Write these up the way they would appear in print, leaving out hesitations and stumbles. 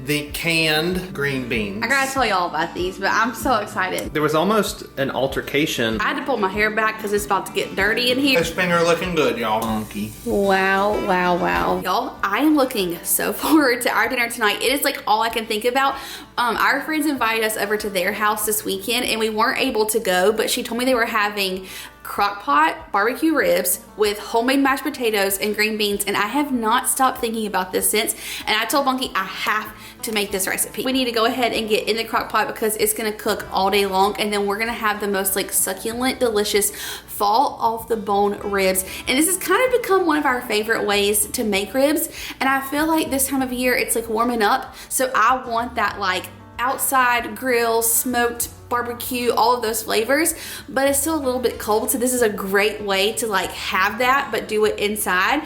the canned green beans. I gotta tell y'all about these, but I'm so excited. There was almost an altercation. I had to pull my hair back because it's about to get dirty in here. This finger looking good, y'all. Funky. Wow, wow, wow. Y'all, I am looking so forward to our dinner tonight. It is like all I can think about. Our friends invited us over to their house this weekend and we weren't able to go, but she told me they were having Crockpot barbecue ribs with homemade mashed potatoes and green beans, and I have not stopped thinking about this since. And I told Bunky I have to make this recipe. We need to go ahead and get in the crock pot because it's gonna cook all day long, and then we're gonna have the most like succulent, delicious, fall off the bone ribs. And this has kind of become one of our favorite ways to make ribs, and I feel like this time of year it's like warming up, so I want that like outside grill, smoked barbecue, all of those flavors, but it's still a little bit cold, so this is a great way to like have that but do it inside.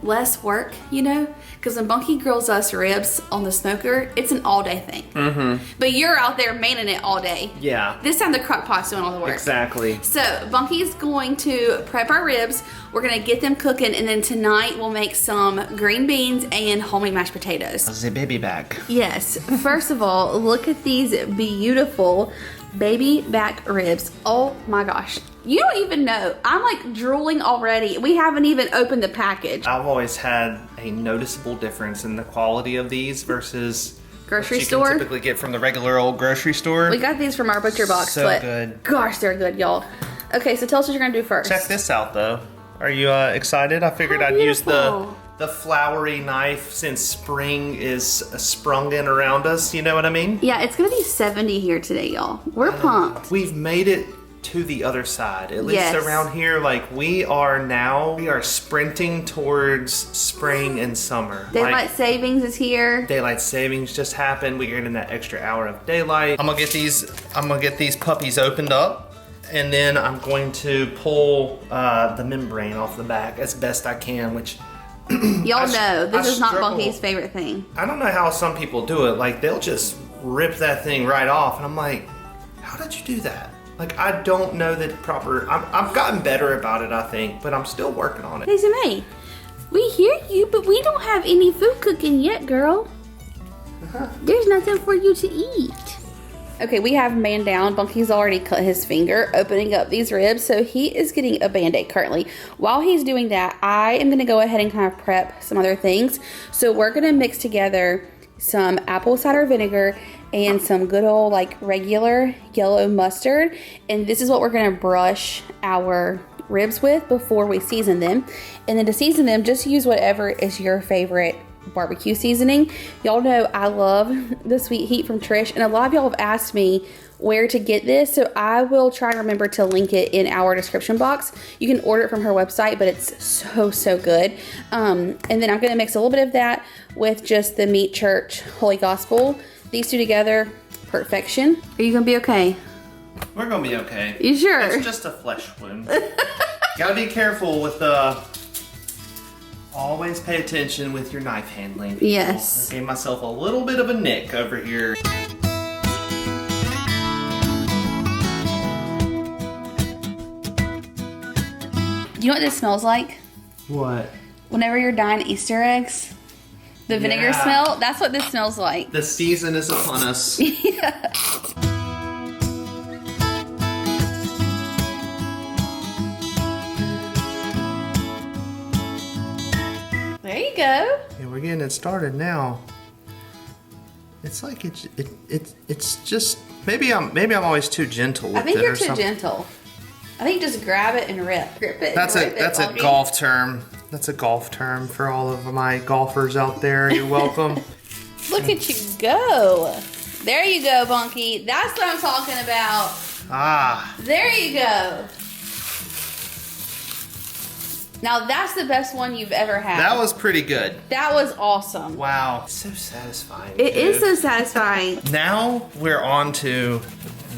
Less work, you know, because when Bunky grills us ribs on the smoker, it's an all-day thing. But you're out there manning it all day. Yeah. This time the crock pot's doing all the work. Exactly. So Bunky's going to prep our ribs. We're gonna get them cooking, and then tonight we'll make some green beans and homemade mashed potatoes. The baby back. Yes. First of all, look at these beautiful baby back ribs. Oh my gosh. You don't even know. I'm like drooling already. We haven't even opened the package. I've always had a noticeable difference in the quality of these versus Grocery what you store? can typically get from the regular old grocery store. We got these from our butcher box, So but good. gosh, they're good, y'all. Okay, so tell us what you're gonna do first. Check this out though. Are you excited? I figured How I'd use beautiful. the floury knife since spring is sprung in around us. You know what I mean? Yeah, it's gonna be 70 here today, y'all. We're pumped. We've made it to the other side. At least Yes. around here, like we are sprinting towards spring and summer. Daylight savings is here. Daylight savings just happened. We're getting that extra hour of daylight. I'm gonna get these puppies opened up, and then I'm going to pull the membrane off the back as best I can, which Y'all know this I is not struggle. Bunky's favorite thing. I don't know how some people do it. Like they'll just rip that thing right off, and I'm like, how did you do that? Like I don't know the proper. I've gotten better about it, I think, but I'm still working on it. Daisy May, we hear you, but we don't have any food cooking yet, girl. There's nothing for you to eat. Okay, we have man down. Bunky's already cut his finger opening up these ribs, so he is getting a Band-Aid currently. While he's doing that, I am gonna go ahead and kind of prep some other things. So we're gonna mix together some apple cider vinegar and some good old like regular yellow mustard. And this is what we're gonna brush our ribs with before we season them. And then to season them, just use whatever is your favorite barbecue seasoning. Y'all know I love the Sweet Heat from Trish, and a lot of y'all have asked me where to get this, so I will try and remember to link it in our description box. You can order it from her website, but it's so good. And then I'm gonna mix a little bit of that with just the Meat Church Holy Gospel. These two together, perfection. Are you gonna be okay? We're gonna be okay. You sure? It's just a flesh wound. Gotta be careful with always pay attention with your knife handling. Yes. I gave myself a little bit of a nick over here. Do you know what this smells like? What? Whenever you're dyeing Easter eggs, the vinegar Yeah. smell, that's what this smells like. The season is upon us. Yeah. There you go. Yeah, we're getting it started now. It's like it's just maybe I'm always too gentle with I think it you're or too something. gentle. I think just grab it and grip it. That's and a rip that's it, a Bunky. golf term. That's a golf term for all of my golfers out there. You're welcome. Look at you go. There you go, Bunky. That's what I'm talking about. Ah, There you go. Now that's the best one you've ever had. that was pretty good. That was awesome. Wow, it's so satisfying. It is dude. so satisfying. Now we're on to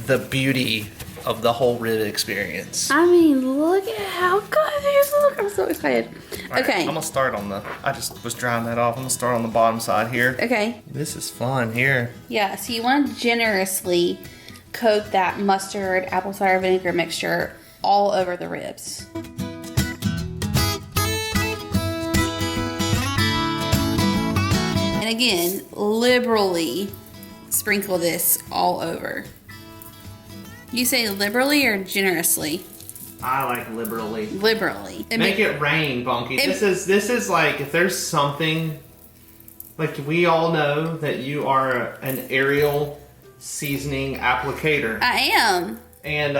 the beauty of the whole rib experience. I mean, look at how good these look. I'm so excited. All right, Okay. I'm gonna start on I just was drying that off. I'm gonna start on the bottom side here. Okay. This is fun here. Yeah, so you want to generously coat that mustard, apple cider vinegar mixture all over the ribs. And again, liberally sprinkle this all over. You say liberally or generously? I like liberally. Liberally. Make it rain, Bunky. This is like, if there's something, like we all know that you are an Ariel seasoning applicator. I am. And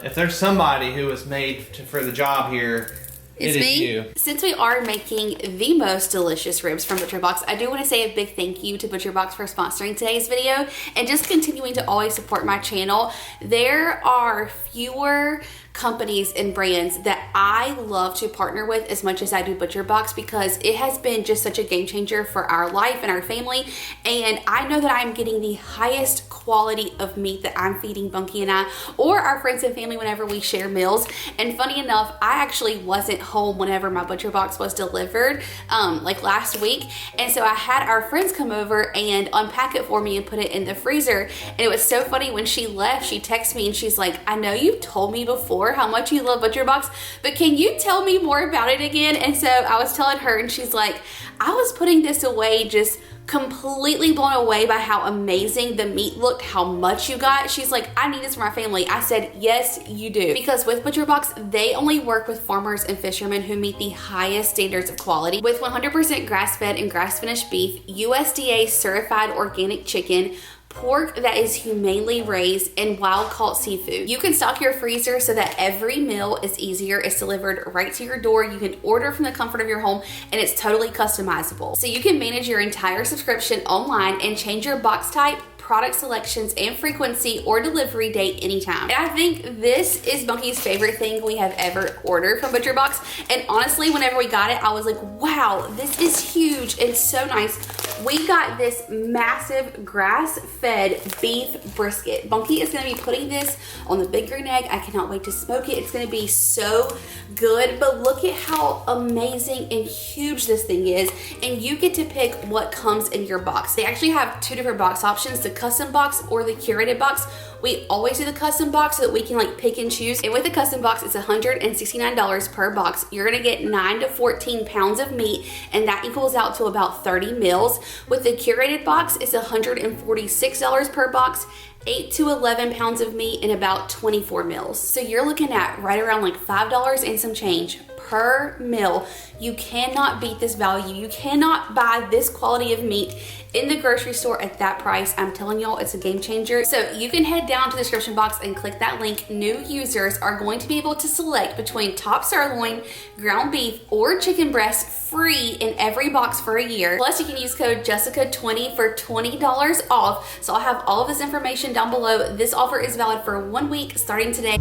if there's somebody who was made for the job here, it is you. Since we are making the most delicious ribs from ButcherBox, I do want to say a big thank you to ButcherBox for sponsoring today's video and just continuing to always support my channel. There are fewer companies and brands that I love to partner with as much as I do ButcherBox, because it has been just such a game changer for our life and our family. And I know that I'm getting the highest quality of meat that I'm feeding Bunky and I, or our friends and family whenever we share meals. And funny enough, I actually wasn't home whenever my ButcherBox was delivered, like last week. And so I had our friends come over and unpack it for me and put it in the freezer. And it was so funny, when she left, she texted me and she's like, I know you've told me before how much you love ButcherBox, but can you tell me more about it again? And so I was telling her, and she's like, I was putting this away just completely blown away by how amazing the meat looked, how much you got. She's like, I need this for my family. I said, yes, you do. Because with ButcherBox, they only work with farmers and fishermen who meet the highest standards of quality. With 100% grass-fed and grass-finished beef, USDA certified organic chicken, pork that is humanely raised, and wild-caught seafood. You can stock your freezer so that every meal is easier. It's delivered right to your door. You can order from the comfort of your home, and it's totally customizable. So you can manage your entire subscription online and change your box type, product selections, and frequency or delivery date anytime. And I think this is Bunky's favorite thing we have ever ordered from ButcherBox. And honestly, whenever we got it, I was like, wow, this is huge and so nice. We got this massive grass-fed beef brisket. Bunky is gonna be putting this on the big green egg. I cannot wait to smoke it. It's gonna be so good, but look at how amazing and huge this thing is. And you get to pick what comes in your box. They actually have two different box options, the custom box or the curated box. We always do the custom box so that we can like pick and choose. And with the custom box, it's $169 per box. You're gonna get 9 to 14 pounds of meat, and that equals out to about 30 meals. With the curated box, it's $146 per box, 8 to 11 pounds of meat and about 24 meals. So you're looking at right around like $5 and some change per meal. You cannot beat this value. You cannot buy this quality of meat in the grocery store at that price. I'm telling y'all, it's a game changer. So you can head down to the description box and click that link. New users are going to be able to select between top sirloin, ground beef, or chicken breast free in every box for a year. Plus you can use code Jessica20 for $20 off. So I'll have all of this information down below. This offer is valid for 1 week starting today.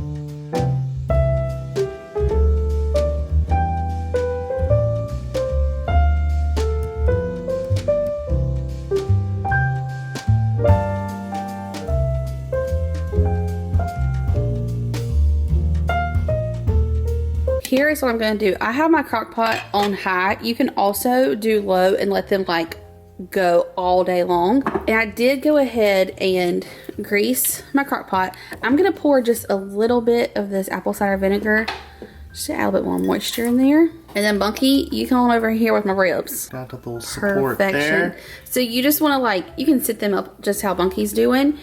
Here is what I'm gonna do. I have my crock pot on high. You can also do low and let them like go all day long. And I did go ahead and grease my crock pot. I'm gonna pour just a little bit of this apple cider vinegar, just to add a little bit more moisture in there. And then Bunky, you come on over here with my ribs. Got a little support there. So you just wanna like, you can sit them up just how Bunky's doing,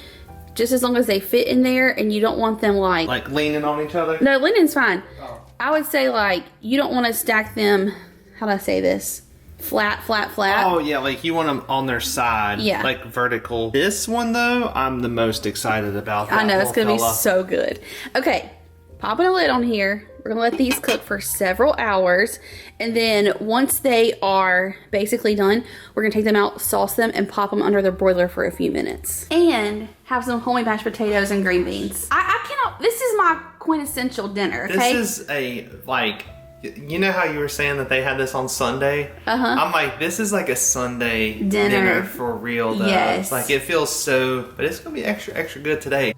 just as long as they fit in there, and you don't want them like leaning on each other? No, leaning's fine. Oh. I would say like, you don't want to stack them, how do I say this? Flat, flat, flat. Oh yeah, like you want them on their side, yeah, like vertical. This one though, I'm the most excited about. I know, it's gonna be so good. Okay, popping a lid on here. We're gonna let these cook for several hours, and then once they are basically done, we're gonna take them out, sauce them, and pop them under the broiler for a few minutes. And have some homemade mashed potatoes and green beans. I cannot, this is my quintessential dinner, okay? This is a, like, you know how you were saying that they had this on Sunday? Uh-huh. I'm like, this is like a Sunday dinner for real though. Yes. Like it feels so, but it's gonna be extra, extra good today.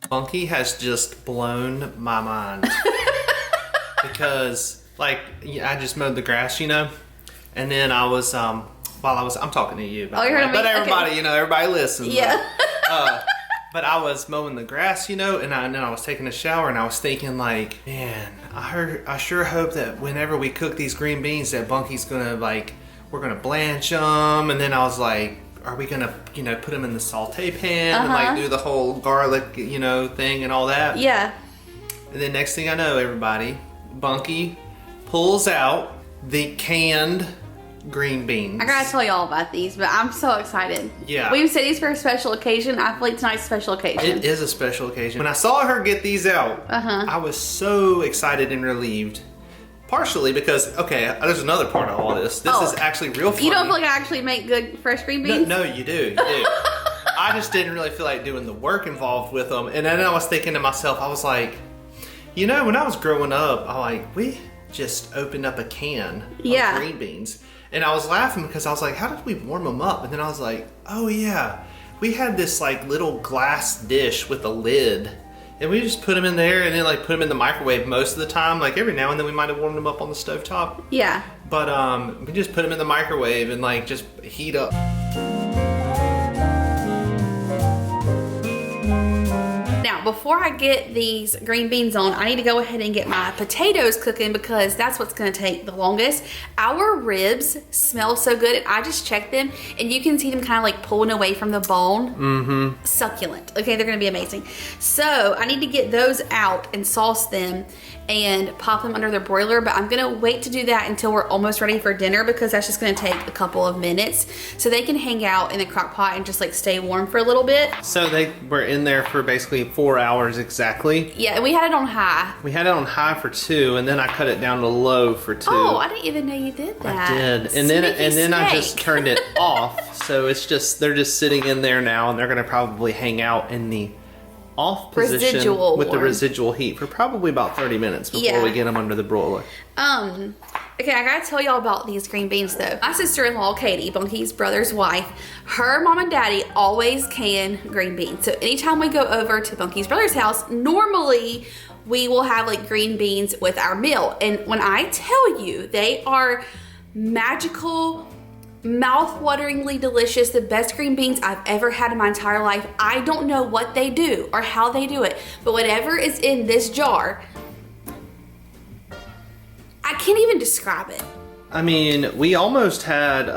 Bunky has just blown my mind. Because, like, I just mowed the grass, you know? And then I was, I'm talking to you, by the way. But everybody, okay. You know, everybody listens. Yeah. But I was mowing the grass, you know, and then I was taking a shower, and I was thinking, like, man, I sure hope that whenever we cook these green beans that Bunky's gonna, like, we're gonna blanch them, and then I was like, are we gonna, you know, put them in the saute pan and like do the whole garlic, you know, thing and all that? Yeah. And then next thing I know, everybody, Bunky pulls out the canned green beans. I gotta tell you all about these, but I'm so excited. Yeah. We've said these for a special occasion. I feel like tonight's a special occasion. It is a special occasion. When I saw her get these out, I was so excited and relieved. Partially because, okay, there's another part of all this. This is actually real funny. You don't feel like I actually make good fresh green beans? No, you do. You do. I just didn't really feel like doing the work involved with them. And then I was thinking to myself, I was like, you know, when I was growing up, we just opened up a can of green beans. And I was laughing because I was like, how did we warm them up? And then I was like, oh yeah, we had this like little glass dish with a lid. And we just put them in there and then like put them in the microwave most of the time. Like every now and then we might have warmed them up on the stovetop. Yeah. But we just put them in the microwave and like just heat up. Now, before I get these green beans on, I need to go ahead and get my potatoes cooking because that's what's gonna take the longest. Our ribs smell so good, and I just checked them, and you can see them kind of like pulling away from the bone. Succulent. Okay, they're gonna be amazing. So I need to get those out and sauce them and pop them under the broiler, but I'm gonna wait to do that until we're almost ready for dinner because that's just gonna take a couple of minutes so they can hang out in the crock pot and just like stay warm for a little bit. So they were in there for basically 4 hours exactly. Yeah, and we had it on high. We had it on high for 2, and then I cut it down to low for 2. Oh, I didn't even know you did that. I did, and then I just turned it off. So it's just they're just sitting in there now, and they're gonna probably hang out in the off position with the residual heat for probably about 30 minutes before we get them under the broiler. Okay, I gotta tell y'all about these green beans though. My sister-in-law, Katie, Bunky's brother's wife, her mom and daddy always can green beans. So anytime we go over to Bunky's brother's house, normally we will have like green beans with our meal. And when I tell you, they are magical, mouth-wateringly delicious, the best green beans I've ever had in my entire life. I don't know what they do or how they do it, but whatever is in this jar, I can't even describe it. I mean, we almost had,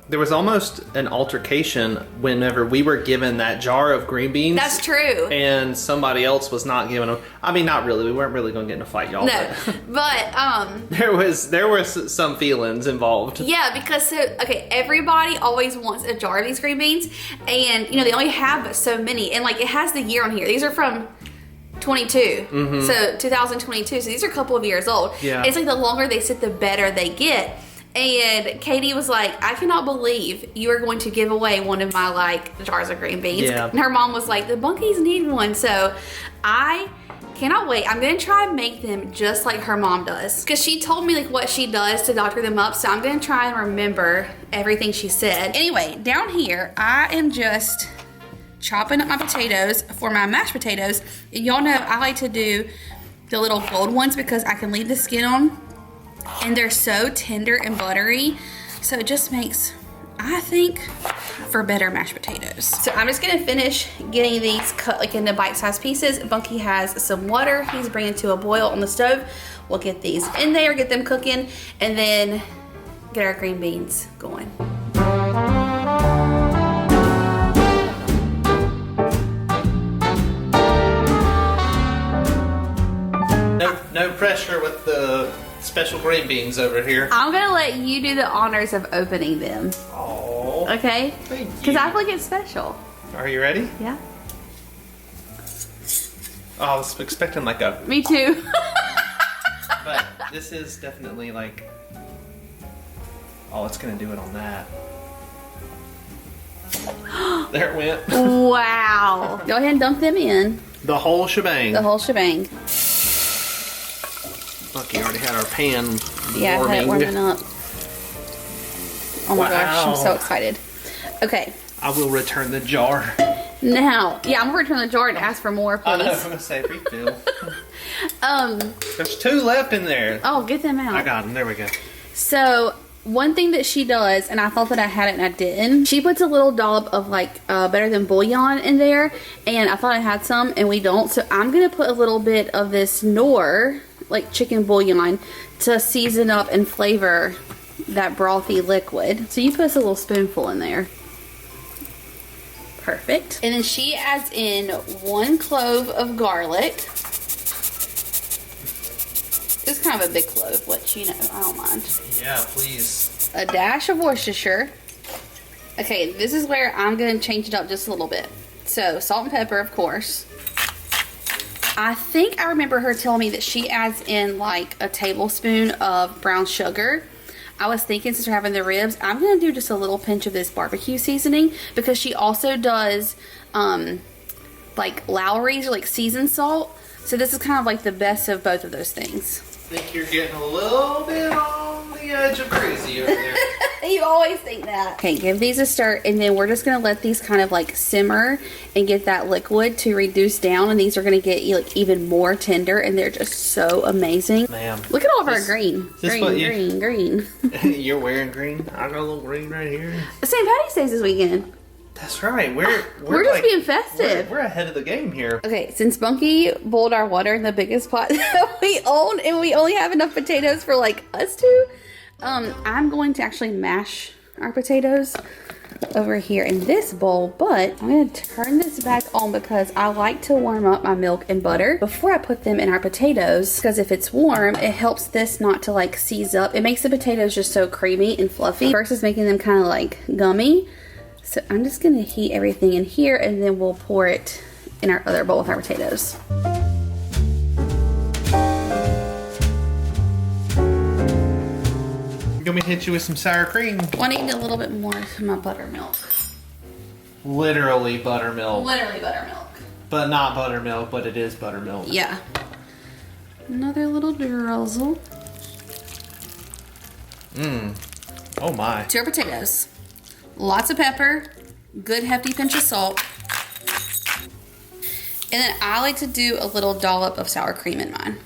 there was almost an altercation whenever we were given that jar of green beans. That's true. And somebody else was not giving them. I mean, not really. We weren't really going to get in a fight, y'all. No, but there was some feelings involved. Yeah, because everybody always wants a jar of these green beans, and you know they only have so many, and like it has the year on here. These are from 22, so 2022. So these are a couple of years old. Yeah, it's like the longer they sit, the better they get. And Katie was like, I cannot believe you are going to give away one of my like jars of green beans. Yeah. And her mom was like, the Bunkies need one. So I cannot wait. I'm gonna try and make them just like her mom does, because she told me like what she does to doctor them up. So I'm gonna try and remember everything she said. Anyway, down here I am just chopping up my potatoes for my mashed potatoes. Y'all know I like to do the little gold ones because I can leave the skin on, and they're so tender and buttery, so it just makes, I think, for better mashed potatoes. So I'm just gonna finish getting these cut like into bite-sized pieces. Bunky has some water he's bringing to a boil on the stove. We'll get these in there, get them cooking, and then get our green beans going. No pressure with the special green beans over here. I'm gonna let you do the honors of opening them. Oh. Okay? Thank you. Because I feel like it's special. Are you ready? Yeah. Oh, I was expecting like a... Me too. But this is definitely like... Oh, it's gonna do it on that. There it went. Wow. Go ahead and dump them in. The whole shebang. The whole shebang. Lucky already had our pan Yeah, I had it warming up. Oh my gosh, I'm so excited. Okay. I will return the jar. Now, yeah, I'm gonna return the jar and ask for more, please. I was gonna say refill. There's 2 left in there. Oh, get them out. I got them. There we go. So, one thing that she does, and I thought that I had it and I didn't, she puts a little dollop of like Better Than Bouillon in there, and I thought I had some and we don't, so I'm gonna put a little bit of this Knorr like chicken bouillon to season up and flavor that brothy liquid. So you put us a little spoonful in there. Perfect. And then she adds in 1 clove of garlic. It's kind of a big clove, which, you know, I don't mind. Yeah, please. A dash of Worcestershire. Okay, this is where I'm going to change it up just a little bit. So, salt and pepper, of course. I think I remember her telling me that she adds in like a tablespoon of brown sugar. I was thinking, since we're having the ribs, I'm going to do just a little pinch of this barbecue seasoning, because she also does like Lowry's, or like seasoned salt. So this is kind of like the best of both of those things. I think you're getting a little bit on the edge of crazy over there. You always think that. Okay, give these a stir, and then we're just gonna let these kind of like simmer and get that liquid to reduce down, and these are gonna get like even more tender, and they're just so amazing. Ma'am. Look at all of our green. Green. You're wearing green? I got a little green right here. St. Patty's Day this weekend. That's right. We're just like, being festive. We're ahead of the game here. Okay, since Bunky boiled our water in the biggest pot that we own, and we only have enough potatoes for like us two, I'm going to actually mash our potatoes over here in this bowl, but I'm going to turn this back on because I like to warm up my milk and butter before I put them in our potatoes, because if it's warm, it helps this not to like seize up. It makes the potatoes just so creamy and fluffy versus making them kind of like gummy. So I'm just going to heat everything in here, and then we'll pour it in our other bowl with our potatoes. You want me to hit you with some sour cream? I need a little bit more of my buttermilk. Literally buttermilk. Literally buttermilk. But not buttermilk, but it is buttermilk. Yeah. Another little drizzle. Oh my. To our potatoes. Lots of pepper. Good hefty pinch of salt. And then I like to do a little dollop of sour cream in mine.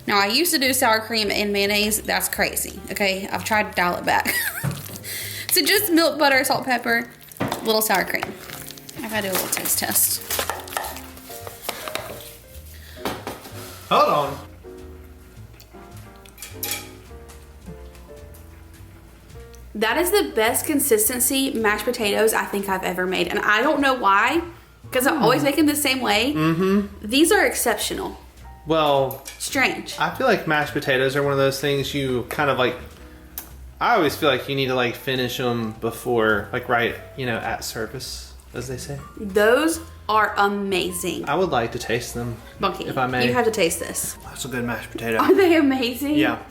Now, I used to do sour cream and mayonnaise. That's crazy, okay? I've tried to dial it back. So just milk, butter, salt, pepper, little sour cream. I gotta do a little taste test. Hold on. That is the best consistency mashed potatoes I think I've ever made. And I don't know why, because I always make them the same way. These are exceptional. Well, strange. I feel like mashed potatoes are one of those things you kind of like, I always feel like you need to like finish them before, like right, you know, at service, as they say. Those are amazing. I would like to taste them, Bunky, if I may. you have to taste this. That's a good mashed potato. Are they amazing? Yeah.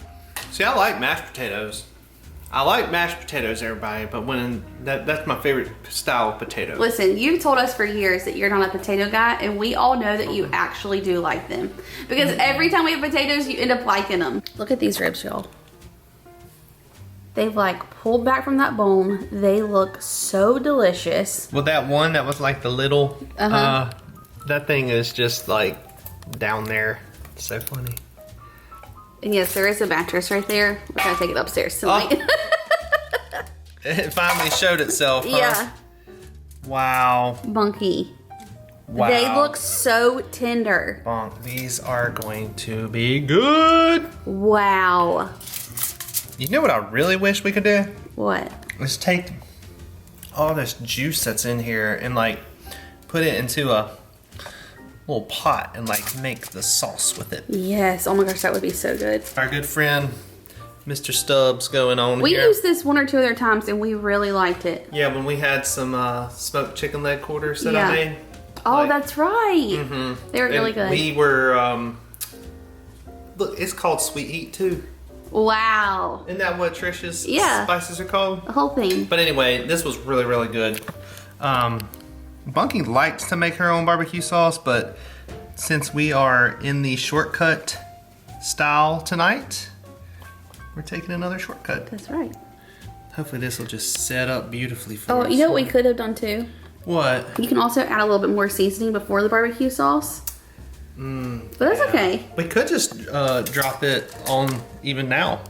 See, I like mashed potatoes. I like mashed potatoes, everybody, but when that's my favorite style of potato. Listen, you've told us for years that you're not a potato guy, and we all know that you actually do like them. Because every time we have potatoes, you end up liking them. Look at these ribs, y'all. They've like pulled back from that bone. They look so delicious. Well, that one that was like the little, that thing is just like down there. It's so funny. And yes, there is a mattress right there. We're gonna take it upstairs tonight. Oh. It finally showed itself, huh? Yeah. Wow. Bunky. Wow. They look so tender. Bonk. These are going to be good. Wow. You know what I really wish we could do? What? Is take all this juice that's in here and like put it into a little pot and like make the sauce with it. Yes. Oh my gosh, that would be so good. Our good friend, Mr. Stubbs, going on We here. used this 1 or 2 other times and we really liked it. Yeah, when we had some smoked chicken leg quarters that Yeah. I made. Oh, Like- that's right. They were really And good. we were, look, it's called Sweet Heat too. Wow. Isn't that what Trish's Yeah. spices are called? The whole thing. But anyway, this was really, really good. Bunky likes to make her own barbecue sauce, but since we are in the shortcut style tonight, we're taking another shortcut. That's right. Hopefully this will just set up beautifully for Oh, us. you know what we could have done too? What? You can also add a little bit more seasoning before the barbecue sauce. But that's okay. We could just drop it on even now.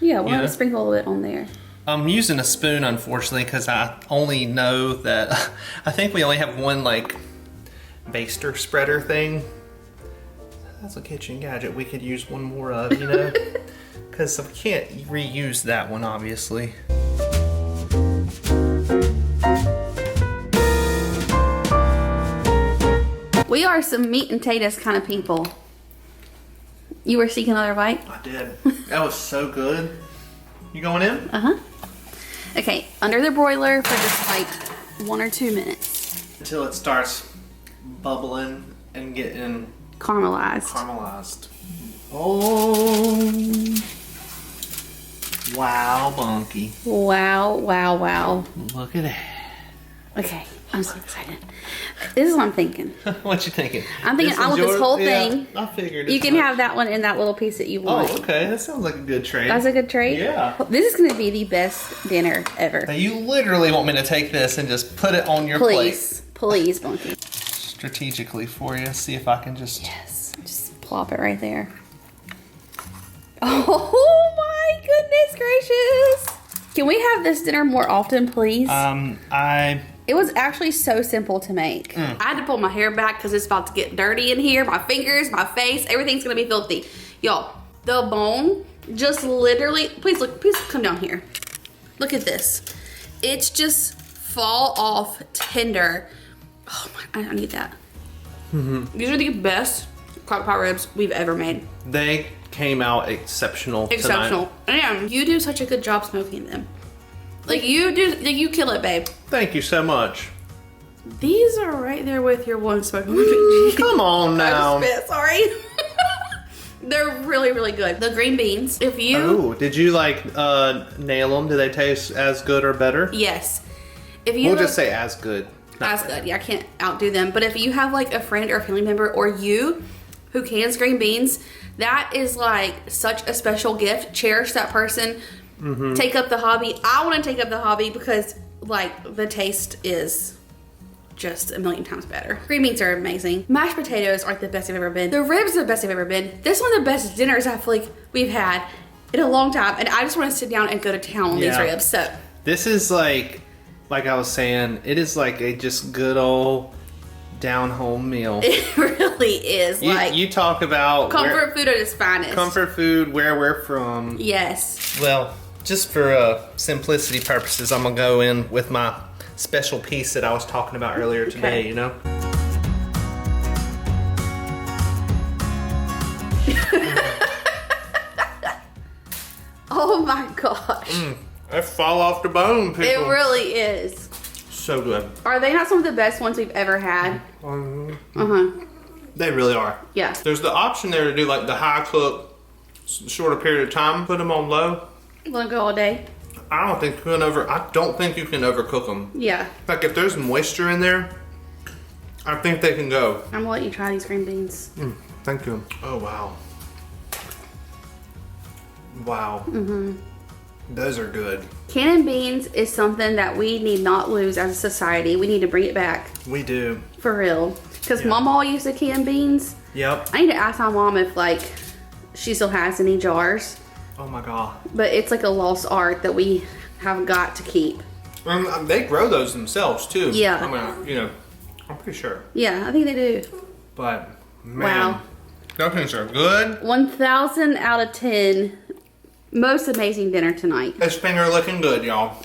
Yeah, we'll Yeah. have to sprinkle a little bit on there. I'm using a spoon, unfortunately, because I only know that I think we only have one like baster spreader thing. That's a kitchen gadget we could use one more of, you know. because we can't reuse that one, obviously. We are some meat and potatoes kind of people. You were seeking another bite? I did. That was so good. You going in? Uh-huh. Okay, under the broiler for just like 1 or 2 minutes. Until it starts bubbling and getting Caramelized. Oh. Wow, Bunky. Wow, wow, wow. Look at that. Okay, I'm so excited. This is what I'm thinking. What you thinking? I'm thinking I want this whole thing. I figured. You can have that one and that little piece that you want. Oh, okay. That sounds like a good trade. That's a good trade? Yeah. This is going to be the best dinner ever. Now you literally want me to take this and just put it on your plate. Please, Bunky. Strategically for you. See if I can just... Yes. Just plop it right there. Oh my goodness gracious. Can we have this dinner more often, please? It was actually so simple to make. I had to pull my hair back because it's about to get dirty in here. My fingers, my face, everything's gonna be filthy. Y'all, the bone just literally, please come down here. Look at this. It's just fall off tender. Oh my, I need that. These are the best crockpot ribs we've ever made. They came out exceptional Exceptional. And you do such a good job smoking them. Like you kill it, babe. Thank you so much. These are right there with your one smoking RPG. Come on now. I just spit, sorry. They're really, really good. The green beans, if you... Oh, did you like nail them? Do they taste as good or better? Yes. If you We'll just say as good. As good. Yeah, I can't outdo them. But if you have like a friend or a family member or you who cans green beans, that is like such a special gift. Cherish that person. Take up the hobby. I want to take up the hobby because like the taste is just a million times better. Green beans are amazing. Mashed potatoes are the best they've ever been. The ribs are the best they've ever been. This is one of the best dinners I feel like we've had in a long time. And I just want to sit down and go to town on these ribs. So this is like I was saying, it is like a just good old down home meal. It really is. You talk about comfort food at its finest. Comfort food, where we're from. Yes. Well, just for simplicity purposes, I'm gonna go in with my special piece that I was talking about earlier today, you know? Oh my gosh. They fall off the bone, people. It really is. So good. Are they not some of the best ones we've ever had? They really are. Yeah. There's the option there to do like the high cook, shorter period of time, put them on low. Let them go all day. I don't think you can overcook them. Yeah. Like if there's moisture in there, I think they can go. I'm gonna let you try these green beans. Thank you. Oh wow. Wow. Those are good. Canning beans is something that we need not lose as a society. We need to bring it back. We do. For real. Because Mama used to can beans. Yep. I need to ask my mom if like she still has any jars. Oh my God. But it's like a lost art that we have got to keep. They grow those themselves too. Yeah. I mean, I'm pretty sure. Yeah, I think they do. But man, wow. Those things are good. 1,000 out of 10. Most amazing dinner tonight. This finger looking good, y'all.